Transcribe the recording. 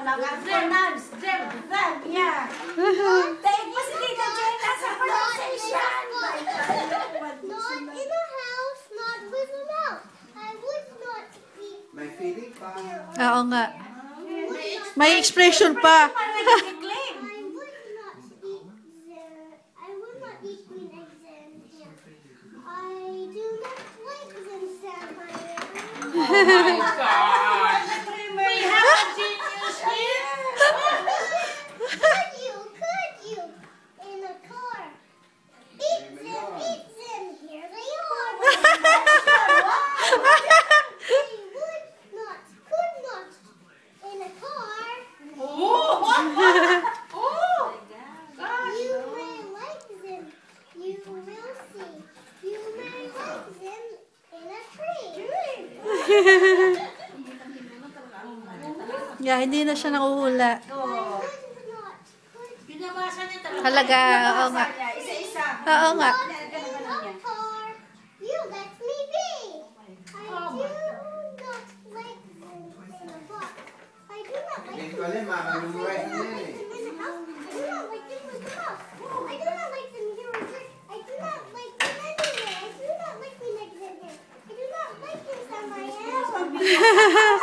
pronounce them. Yeah. Take mo si Tita Jenna sa pronunciation. Not in a house, not with a mouse. I would not eat. May feeling pa. Oo nga. May expression pa. I would not eat green eggs and ham. I do not like them, Sapphire. Oh my God. We have a genius here. Could you, in a car? Eat them, here they are. Could not, in a car. Oh. You may like them, you will see. You may like them in a tree. Yeah, hindi na siya nakuhula. Binabasa niya talaga. Talaga, oo nga. Isa-isa. Oo nga. You let me be. I do not like them in a box. I do not like Hindi them. ko alam, makaluluway na yan eh. I do not like them in the house. I do not like them here in church. I do not like them anywhere. I do not like green eggs in here. I do not like them somewhere else.